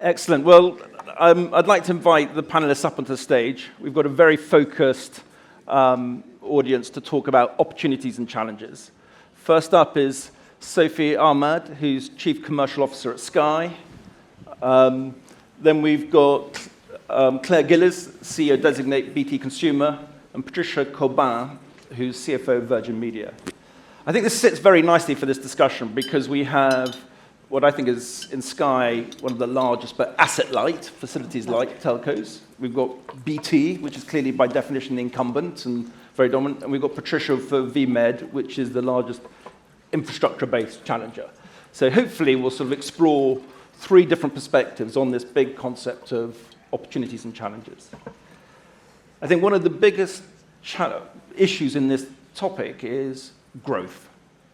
Excellent. Well, I'd like to invite the panelists up onto the stage. We've got a very focused audience to talk about opportunities and challenges. First up is Sophia Ahmad, who's Chief Commercial Officer at Sky. Then we've got Claire Gillies, CEO Designate BT Consumer, and Patricia Cobian, who's CFO of Virgin Media. I think this sits very nicely for this discussion because we have what I think is, in Sky, one of the largest but asset-light, facilities-light telcos. We've got BT, which is clearly by definition the incumbent and very dominant, and we've got Patricia for VMed, which is the largest infrastructure-based challenger. So hopefully we'll sort of explore three different perspectives on this big concept of opportunities and challenges. I think one of the biggest issues in this topic is growth.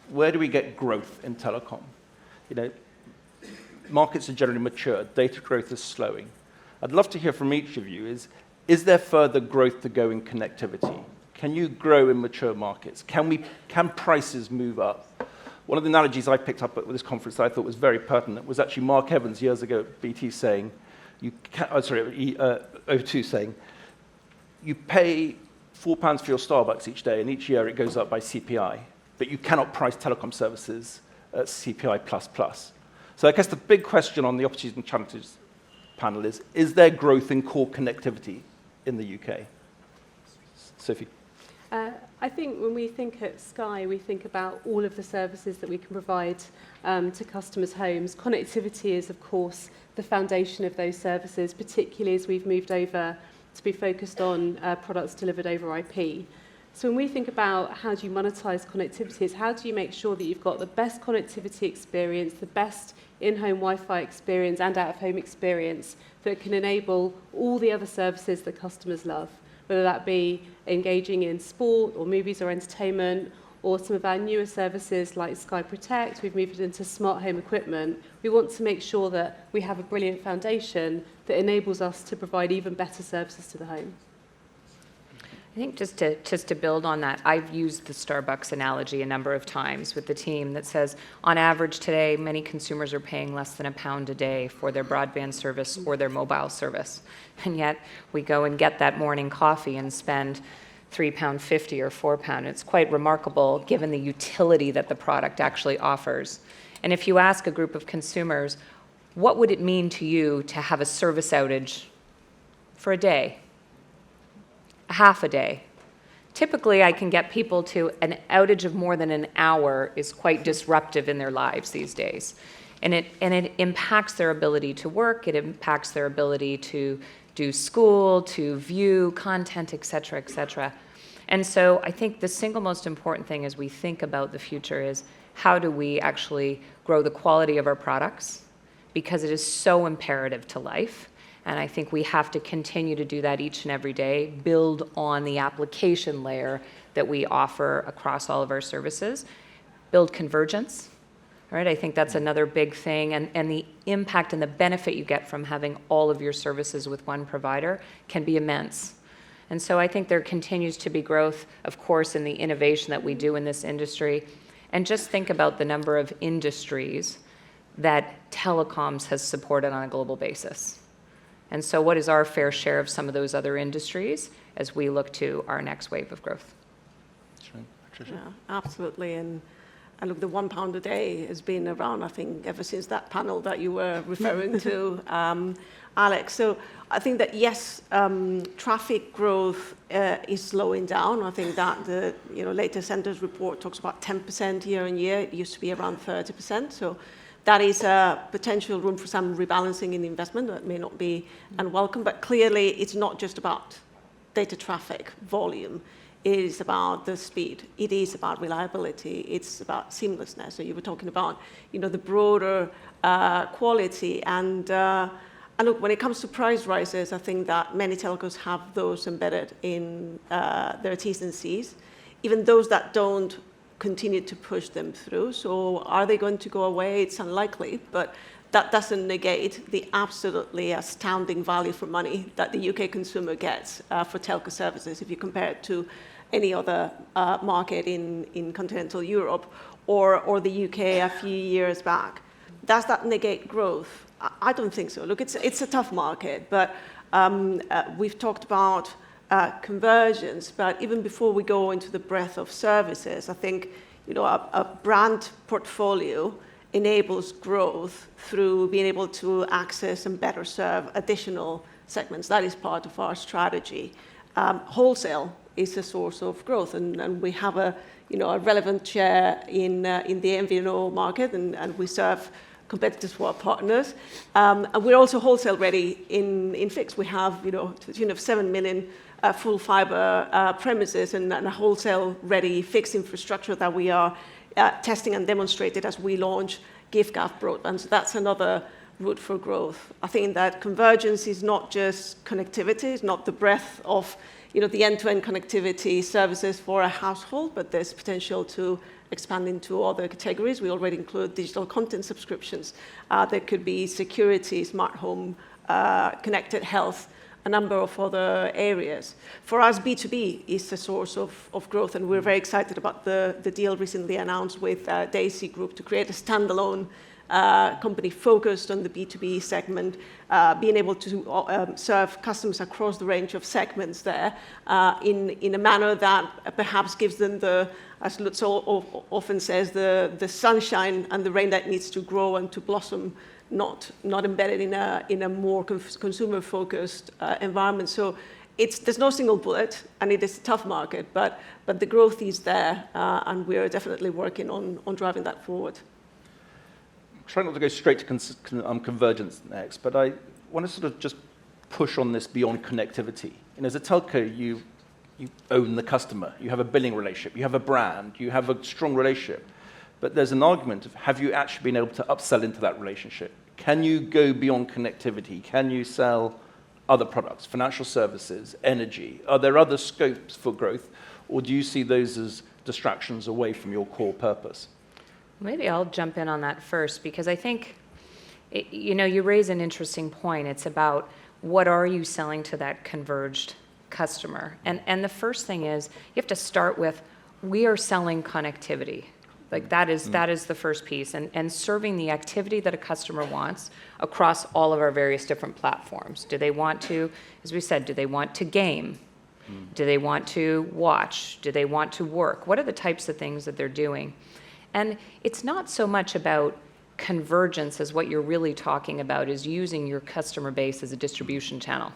Where do we get growth in telecom? You know, markets are generally mature. Data growth is slowing. I'd love to hear from each of you is there further growth to go in connectivity? Can you grow in mature markets? Can prices move up? One of the analogies I picked up at this conference that I thought was very pertinent was actually Mark Evans years ago at BT saying, O2 saying, you pay £4 for your Starbucks each day, and each year it goes up by CPI, but you cannot price telecom services at CPI++. So I guess the big question on the opportunities and challenges panel is there growth in core connectivity in the UK? Sophie. I think when we think at Sky, we think about all of the services that we can provide to customers' homes. Connectivity is, of course, the foundation of those services, particularly as we've moved over to be focused on products delivered over IP. So when we think about how do you monetize connectivity, it's how do you make sure that you've got the best connectivity experience, the best in-home Wi-Fi experience and out-of-home experience that can enable all the other services that customers love, whether that be engaging in sport or movies or entertainment, or some of our newer services like Sky Protect. We've moved into smart home equipment. We want to make sure that we have a brilliant foundation that enables us to provide even better services to the home. I think just to build on that, I've used the Starbucks analogy a number of times with the team that says, on average today, many consumers are paying less than £1 a day for their broadband service or their mobile service. And yet we go and get that morning coffee and spend £3.50 or £4. It's quite remarkable given the utility that the product actually offers. And if you ask a group of consumers, what would it mean to you to have a service outage for a day? Half a day. Typically, I can get people to an outage of more than an hour is quite disruptive in their lives these days. And it impacts their ability to work, it impacts their ability to do school, to view content, et cetera, et cetera. And so I think the single most important thing as we think about the future is how do we actually grow the quality of our products, because it is so imperative to life. And I think we have to continue to do that each and every day, build on the application layer that we offer across all of our services, build convergence, right? I think that's another big thing, and the impact and the benefit you get from having all of your services with one provider can be immense. And so I think there continues to be growth, of course, in the innovation that we do in this industry. And just think about the number of industries that telecoms has supported on a global basis. And so what is our fair share of some of those other industries as we look to our next wave of growth? Yeah, absolutely. And look, the £1 a day has been around, I think, ever since that panel that you were referring to, Alex. So I think that, yes, traffic growth is slowing down. I think that the latest Centres report talks about 10% year on year. It used to be around 30%. So that is a potential room for some rebalancing in the investment that may not be unwelcome. But clearly, it's not just about data traffic volume. It is about the speed. It is about reliability. It's about seamlessness. So you were talking about, the broader quality. And look, when it comes to price rises, I think that many telcos have those embedded in their T's and C's, even those that don't continue to push them through. So are they going to go away? It's unlikely, but that doesn't negate the absolutely astounding value for money that the UK consumer gets for telco services if you compare it to any other market in continental Europe or the UK a few years back. Does that negate growth? I don't think so. Look, it's a tough market, but we've talked about convergence, but even before we go into the breadth of services, I think a brand portfolio enables growth through being able to access and better serve additional segments. That is part of our strategy. Wholesale is a source of growth, and we have a relevant share in the MVNO market, and we serve competitors who are partners. And we're also wholesale ready in fixed. We have to the tune of 7 million full fiber premises and a wholesale ready fixed infrastructure that we are testing and demonstrated as we launch gift-gap broadband. So that's another route for growth. I think that convergence is not just connectivity, it's not the breadth of the end-to-end connectivity services for a household, but there's potential to expand into other categories. We already include digital content subscriptions. There could be security, smart home, connected health, a number of other areas. For us, B2B is a source of growth, and we're very excited about the deal recently announced with Daisy Group to create a standalone company focused on the B2B segment, being able to serve customers across the range of segments there in a manner that perhaps gives them as Lutz often says, the sunshine and the rain that needs to grow and to blossom, not embedded in a more consumer-focused environment. So there's no single bullet, and it is a tough market, but the growth is there, and we're definitely working on driving that forward. Try not to go straight to convergence next, but I want to sort of just push on this beyond connectivity. As a telco, you own the customer. You have a billing relationship. You have a brand. You have a strong relationship. But there's an argument of, have you actually been able to upsell into that relationship? Can you go beyond connectivity? Can you sell other products, financial services, energy? Are there other scopes for growth, or do you see those as distractions away from your core purpose? Maybe I'll jump in on that first, because I think, you raise an interesting point. It's about what are you selling to that converged customer? And the first thing is, you have to start with, we are selling connectivity. Like that is the first piece, and serving the activity that a customer wants across all of our various different platforms. Do they want to, as we said, do they want to game? Do they want to watch? Do they want to work? What are the types of things that they're doing? And it's not so much about convergence as what you're really talking about is using your customer base as a distribution channel.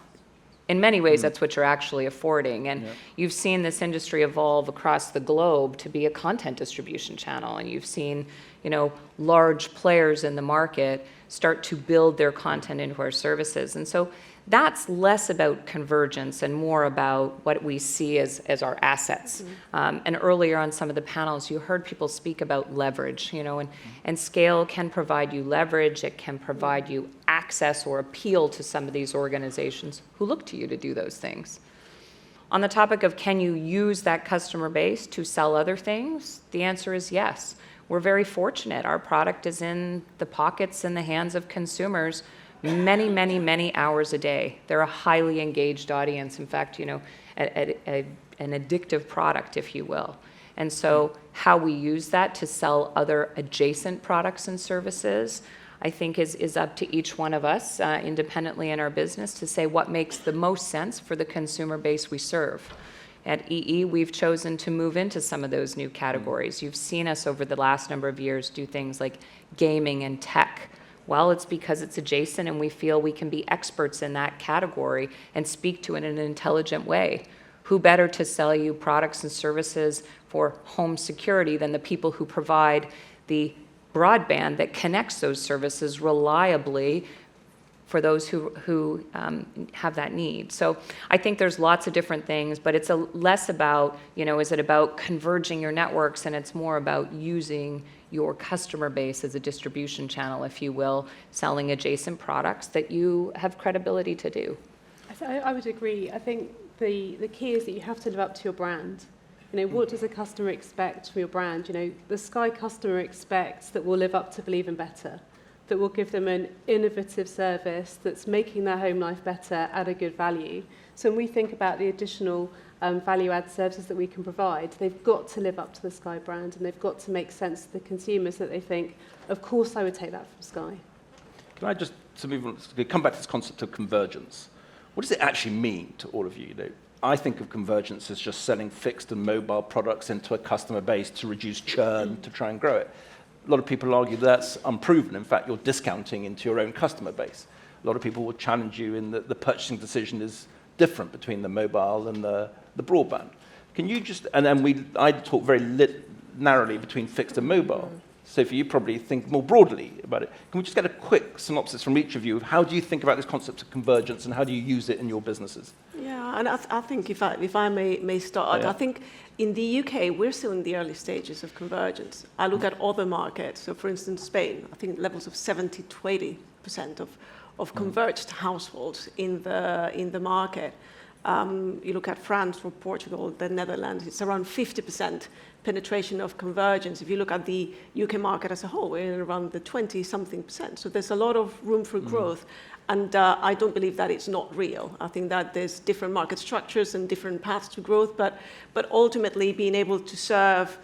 In many ways, that's what you're actually affording. And you've seen this industry evolve across the globe to be a content distribution channel. And you've seen, large players in the market start to build their content into our services. And so that's less about convergence and more about what we see as our assets. And earlier on some of the panels, you heard people speak about leverage, and scale can provide you leverage. It can provide you access or appeal to some of these organizations who look to you to do those things. On the topic of can you use that customer base to sell other things, the answer is yes. We're very fortunate. Our product is in the pockets and the hands of consumers many, many, many hours a day. They're a highly engaged audience. In fact, an addictive product, if you will. And so how we use that to sell other adjacent products and services, I think is up to each one of us independently in our business to say what makes the most sense for the consumer base we serve. At EE, we've chosen to move into some of those new categories. You've seen us over the last number of years do things like gaming and tech. Well, it's because it's adjacent and we feel we can be experts in that category and speak to it in an intelligent way. Who better to sell you products and services for home security than the people who provide the broadband that connects those services reliably for those who have that need. So I think there's lots of different things, but it's less about, is it about converging your networks, and it's more about using your customer base as a distribution channel, if you will, selling adjacent products that you have credibility to do. I would agree. I think the key is that you have to live up to your brand. What does a customer expect from your brand? The Sky customer expects that we'll live up to Believe in Better, that will give them an innovative service that's making their home life better at a good value. So when we think about the additional value-add services that we can provide, they've got to live up to the Sky brand, and they've got to make sense to the consumers that they think, of course I would take that from Sky. Can I just to move on, to come back to this concept of convergence. What does it actually mean to all of you? You know, I think of convergence as just selling fixed and mobile products into a customer base to reduce churn, to try and grow it. A lot of people argue that's unproven. In fact, you're discounting into your own customer base. A lot of people will challenge you in that the purchasing decision is different between the mobile and the broadband. Can you just, and then I talk very narrowly between fixed and mobile. Sophie, you probably think more broadly about it. Can we just get a quick synopsis from each of you of how do you think about this concept of convergence and how do you use it in your businesses? Yeah, and I think if I may start, Yeah. I think in the UK, we're still in the early stages of convergence. I look at other markets, so for instance, Spain, I think levels of 70 to 80% of converged households in the market. You look at France or Portugal, the Netherlands, it's around 50% penetration of convergence. If you look at the UK market as a whole, we're around the 20-something%. So there's a lot of room for growth. And I don't believe that it's not real. I think that there's different market structures and different paths to growth, but ultimately being able to serve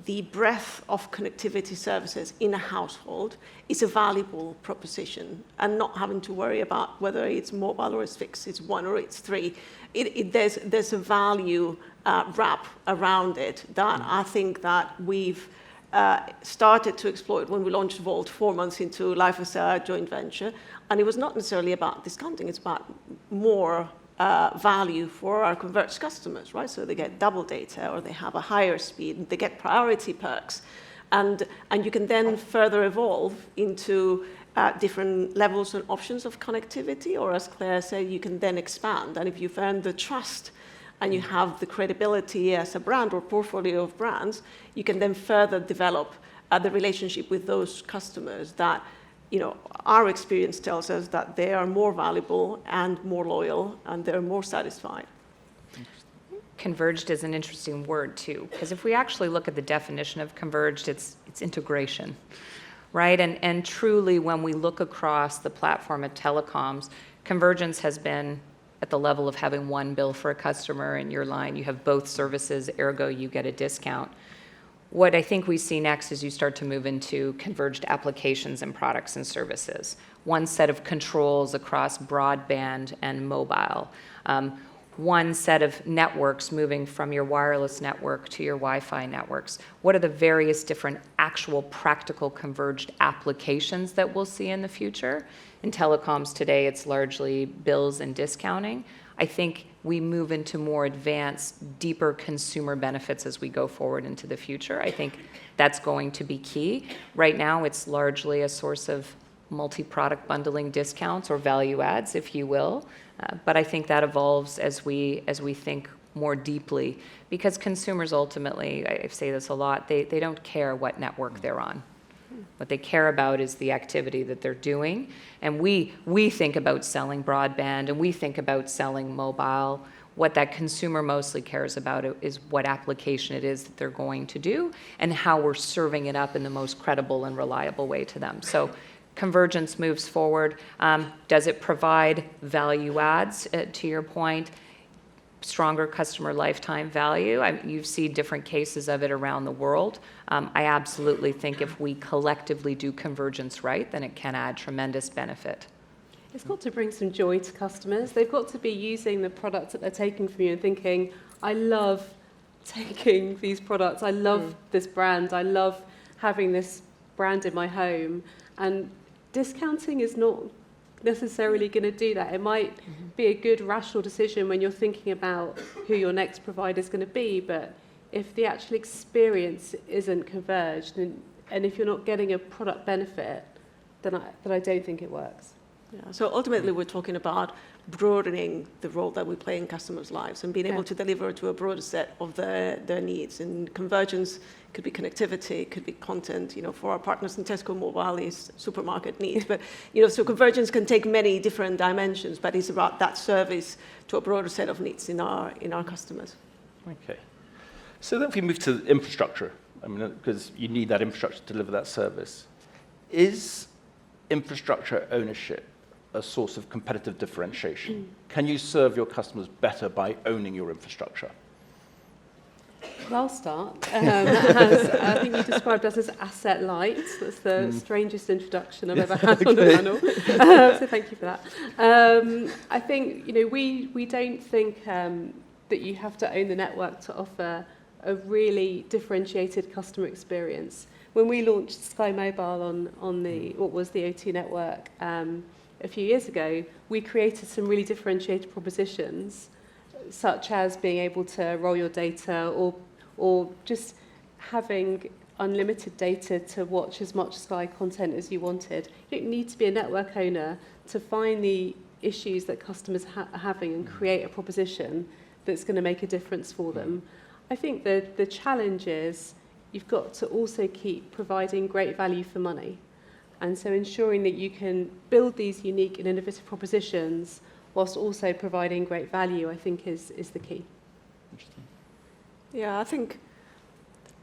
the breadth of connectivity services in a household is a valuable proposition, and not having to worry about whether it's mobile or it's fixed, it's one or it's three. There's a value wrap around it that I think that we've started to exploit when we launched Volt 4 months into life as a joint venture. And it was not necessarily about discounting, it's about more value for our converged customers, right? So they get double data, or they have a higher speed, they get priority perks. And you can then further evolve into different levels and options of connectivity, or as Claire said, you can then expand. And if you've earned the trust and you have the credibility as a brand or portfolio of brands, you can then further develop the relationship with those customers that, you know, our experience tells us that they are more valuable and more loyal, and they're more satisfied. Converged is an interesting word too, because if we actually look at the definition of converged, it's integration, right? And truly, when we look across the platform at Telecoms, convergence has been at the level of having one bill for a customer in your line. You have both services, ergo you get a discount. What I think we see next is you start to move into converged applications and products and services. One set of controls across broadband and mobile. One set of networks moving from your wireless network to your Wi-Fi networks. What are the various different actual practical converged applications that we'll see in the future? In telecoms today, it's largely bills and discounting. I think we move into more advanced, deeper consumer benefits as we go forward into the future. I think that's going to be key. Right now, it's largely a source of multi-product bundling discounts or value adds, if you will. But I think that evolves as we think more deeply, because consumers ultimately, I say this a lot, they don't care what network they're on. What they care about is the activity that they're doing. And we think about selling broadband, and we think about selling mobile. What that consumer mostly cares about is what application it is that they're going to do and how we're serving it up in the most credible and reliable way to them. So convergence moves forward. Does it provide value adds, to your point? Stronger customer lifetime value. You see different cases of it around the world. I absolutely think if we collectively do convergence right, then it can add tremendous benefit. It's got to bring some joy to customers. They've got to be using the products that they're taking from you and thinking, I love taking these products. I love this brand. I love having this brand in my home. And discounting is not necessarily going to do that. It might be a good rational decision when you're thinking about who your next provider is going to be, but if the actual experience isn't converged and if you're not getting a product benefit, then I don't think it works. Yeah. So ultimately, we're talking about broadening the role that we play in customers' lives and being able to deliver to a broader set of their needs. And convergence could be connectivity, could be content. You know, for our partners in Tesco, mobile is supermarket needs. But so convergence can take many different dimensions. But it's about that service to a broader set of needs in our customers. Okay. So then, if we move to infrastructure, because you need that infrastructure to deliver that service, is infrastructure ownership a source of competitive differentiation? Can you serve your customers better by owning your infrastructure? Well, I'll start. As I think you described us as asset light. That's the strangest introduction I've ever had on a panel. So thank you for that. I think, we don't think that you have to own the network to offer a really differentiated customer experience. When we launched Sky Mobile on the what was the O2 network a few years ago, we created some really differentiated propositions, such as being able to roll your data or just having unlimited data to watch as much Sky content as you wanted. You don't need to be a network owner to find the issues that customers are having and create a proposition that's going to make a difference for them. I think the challenge is you've got to also keep providing great value for money. And so ensuring that you can build these unique and innovative propositions whilst also providing great value, I think, is the key. Interesting. Yeah, I think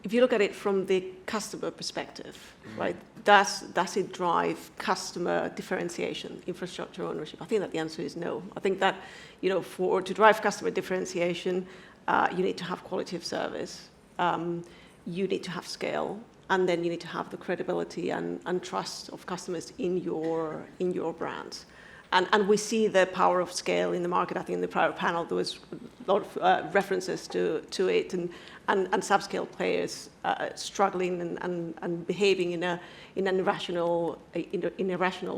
if you look at it from the customer perspective, right, does it drive customer differentiation, infrastructure ownership? I think that the answer is no. I think that, to drive customer differentiation, you need to have quality of service, you need to have scale, and then you need to have the credibility and trust of customers in your brand. And we see the power of scale in the market. I think in the prior panel there was a lot of references to it, and subscale players struggling and behaving in an irrational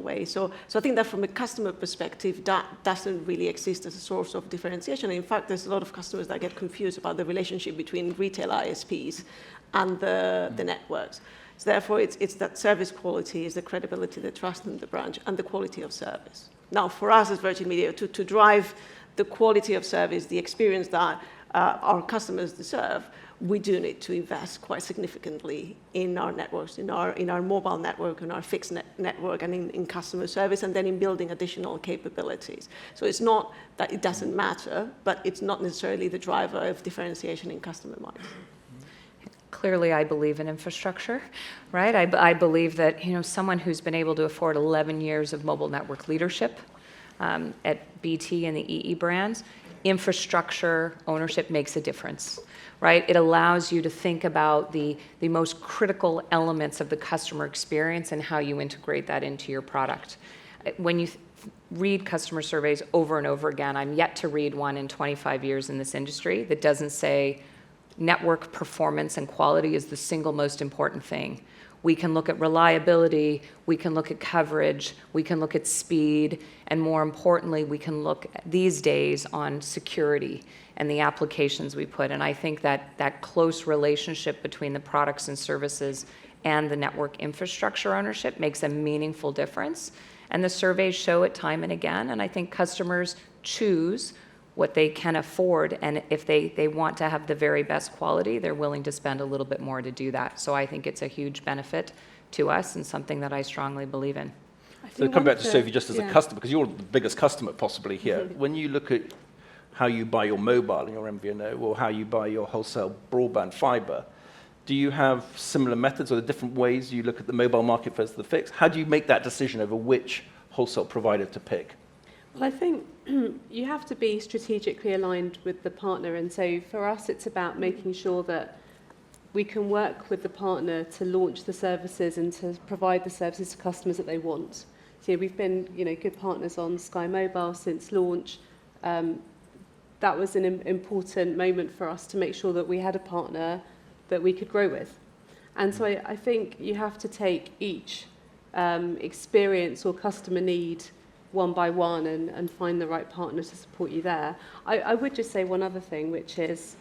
way. So I think that from a customer perspective, that doesn't really exist as a source of differentiation. In fact, there's a lot of customers that get confused about the relationship between retail ISPs and the networks. So therefore, it's that service quality, is the credibility, the trust in the brand, and the quality of service. Now, for us as Virgin Media, to drive the quality of service, the experience that our customers deserve, we do need to invest quite significantly in our networks, in our mobile network, in our fixed network, and in customer service, and then in building additional capabilities. So it's not that it doesn't matter, but it's not necessarily the driver of differentiation in customer minds. Clearly, I believe in infrastructure, right? I believe that someone who's been able to afford 11 years of mobile network leadership at BT and the EE brands, infrastructure ownership makes a difference, right? It allows you to think about the most critical elements of the customer experience and how you integrate that into your product. When you read customer surveys over and over again, I'm yet to read one in 25 years in this industry that doesn't say network performance and quality is the single most important thing. We can look at reliability, we can look at coverage, we can look at speed, and more importantly, we can look these days on security and the applications we put. And I think that close relationship between the products and services and the network infrastructure ownership makes a meaningful difference. And the surveys show it time and again, and I think customers choose what they can afford, and if they want to have the very best quality, they're willing to spend a little bit more to do that. So I think it's a huge benefit to us and something that I strongly believe in. So come back to Sophie just as a customer, because you're the biggest customer possibly here. When you look at how you buy your mobile and your MVNO, or how you buy your wholesale broadband fibre, do you have similar methods or the different ways you look at the mobile market versus the fixed? How do you make that decision over which wholesale provider to pick? Well, I think you have to be strategically aligned with the partner. And so for us, it's about making sure that we can work with the partner to launch the services and to provide the services to customers that they want. So we've been, good partners on Sky Mobile since launch. That was an important moment for us to make sure that we had a partner that we could grow with. And so I think you have to take each experience or customer need one by one and find the right partner to support you there. I would just say one other thing, which is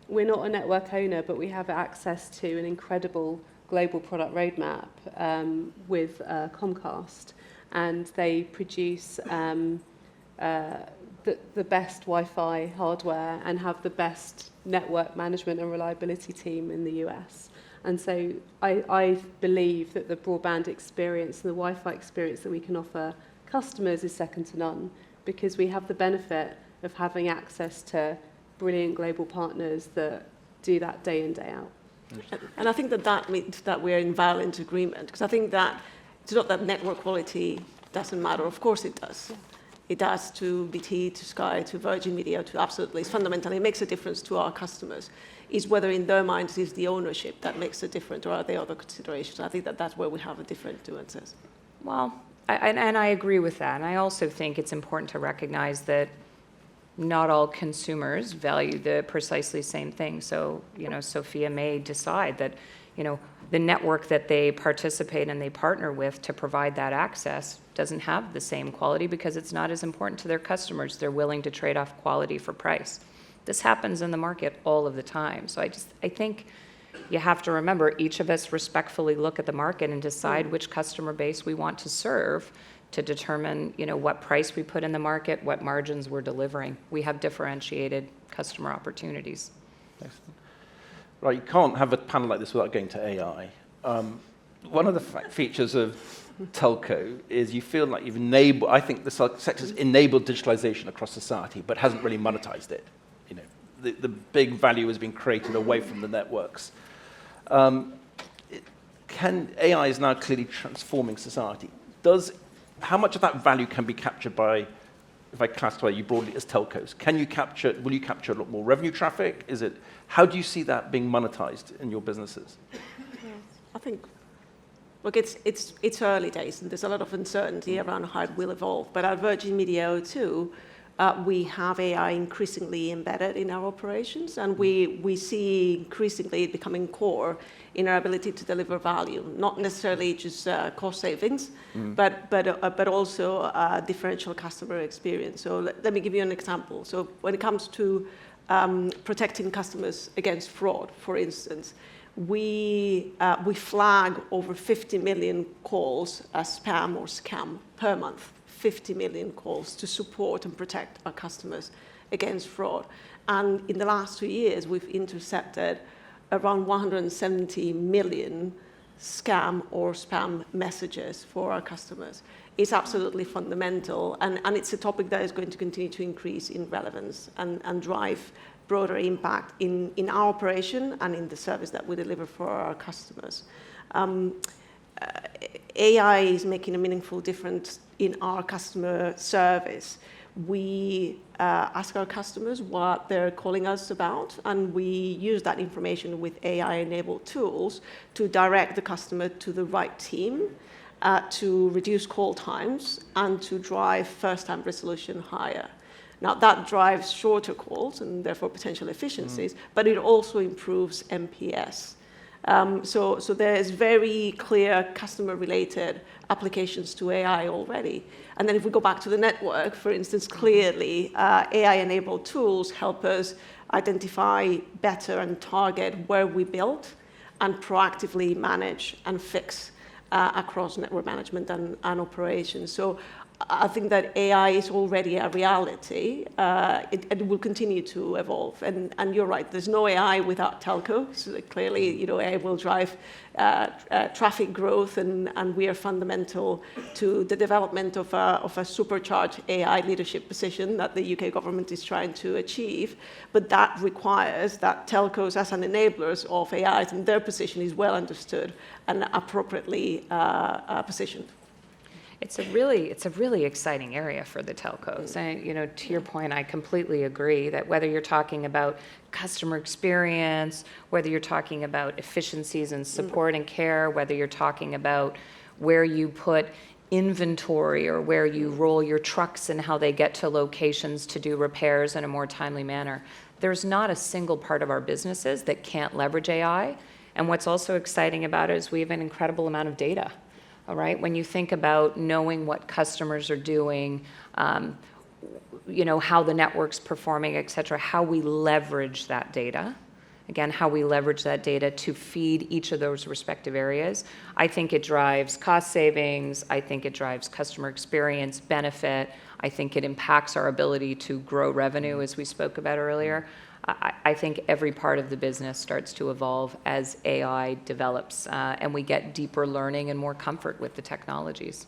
we're not a network owner, but we have access to an incredible global product roadmap with Comcast, and they produce the best Wi-Fi hardware and have the best network management and reliability team in the US. And so I believe that the broadband experience and the Wi-Fi experience that we can offer customers is second to none, because we have the benefit of having access to brilliant global partners that do that day in, day out. And I think that means that we're in violent agreement, because I think that it's not that network quality doesn't matter. Of course it does. it does to BT, to Sky, to Virgin Media, to absolutely, it's fundamental. It makes a difference to our customers. Is whether in their minds is the ownership that makes a difference, or are there other considerations? I think that's where we have a different nuances. Well, and I agree with that. And I also think it's important to recognize that not all consumers value the precisely same thing. So, Sophia may decide that, the network that they participate and they partner with to provide that access doesn't have the same quality because it's not as important to their customers. They're willing to trade off quality for price. This happens in the market all of the time. So I think you have to remember, each of us respectfully look at the market and decide which customer base we want to serve to determine, what price we put in the market, what margins we're delivering. We have differentiated customer opportunities. Excellent. Right, you can't have a panel like this without going to AI. One of the features of Telco is you feel like you've enabled, I think the sector's enabled digitalization across society, but hasn't really monetized it. The big value has been created away from the networks. AI is now clearly transforming society. How much of that value can be captured by, if I classify you broadly as telcos? Will you capture a lot more revenue traffic? How do you see that being monetized in your businesses? I think, look, it's early days, and there's a lot of uncertainty around how it will evolve. But at Virgin Media O2, we have AI increasingly embedded in our operations, and we see increasingly it becoming core in our ability to deliver value, not necessarily just cost savings, but also differential customer experience. So let me give you an example. So when it comes to protecting customers against fraud, for instance, we flag over 50 million calls as spam or scam per month. 50 million calls to support and protect our customers against fraud. And in the last 2 years, we've intercepted around 170 million scam or spam messages for our customers. It's absolutely fundamental, and it's a topic that is going to continue to increase in relevance and drive broader impact in our operation and in the service that we deliver for our customers. AI is making a meaningful difference in our customer service. We ask our customers what they're calling us about, and we use that information with AI-enabled tools to direct the customer to the right team, to reduce call times, and to drive first-time resolution higher. Now, that drives shorter calls and therefore potential efficiencies, but it also improves NPS. So there is very clear customer-related applications to AI already. And then if we go back to the network, for instance, clearly AI-enabled tools help us identify better and target where we build and proactively manage and fix across network management and operations. So I think that AI is already a reality. It will continue to evolve. And you're right, there's no AI without telco. So clearly, AI will drive traffic growth, and we are fundamental to the development of a supercharged AI leadership position that the UK government is trying to achieve. But that requires that telcos, as an enablers of AI, and their position is well understood and appropriately positioned. It's a really exciting area for the telcos. And, to your point, I completely agree that whether you're talking about customer experience, whether you're talking about efficiencies and support and care, whether you're talking about where you put inventory or where you roll your trucks and how they get to locations to do repairs in a more timely manner, there's not a single part of our businesses that can't leverage AI. And what's also exciting about it is we have an incredible amount of data. All right, when you think about knowing what customers are doing, how the network's performing, et cetera, how we leverage that data, again, how we leverage that data to feed each of those respective areas, I think it drives cost savings, I think it drives customer experience benefit, I think it impacts our ability to grow revenue, as we spoke about earlier. I think every part of the business starts to evolve as AI develops, and we get deeper learning and more comfort with the technologies.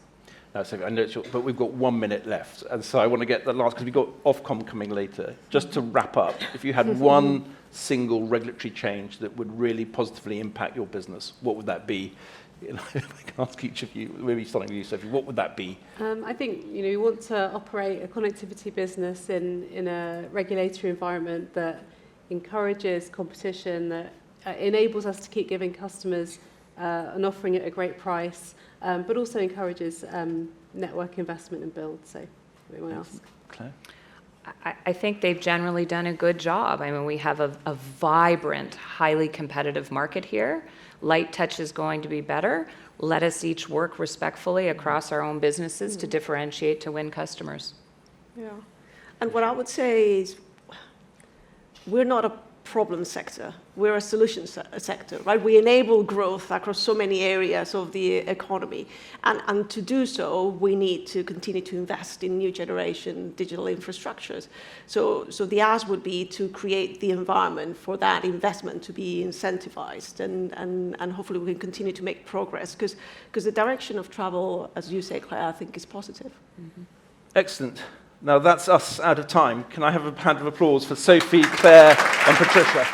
So I know, but we've got 1 minute left, and so I want to get the last, because we've got Ofcom coming later. Just to wrap up, if you had one single regulatory change that would really positively impact your business, what would that be? If I can ask each of you, maybe starting with you, Sophie, what would that be? I think we want to operate a connectivity business in a regulatory environment that encourages competition, that enables us to keep giving customers and offering it at a great price, but also encourages network investment and build. So, anyone else? Claire? I think they've generally done a good job. I mean, we have a vibrant, highly competitive market here. Light touch is going to be better. Let us each work respectfully across our own businesses to differentiate to win customers. Yeah. And what I would say is we're not a problem sector. We're a solution sector, right? We enable growth across so many areas of the economy. And to do so, we need to continue to invest in new generation digital infrastructures. So the ask would be to create the environment for that investment to be incentivized. And hopefully we can continue to make progress. Because the direction of travel, as you say, Claire, I think is positive. Mm-hmm. Excellent. Now that's us out of time. Can I have a hand of applause for Sophie, Claire, and Patricia?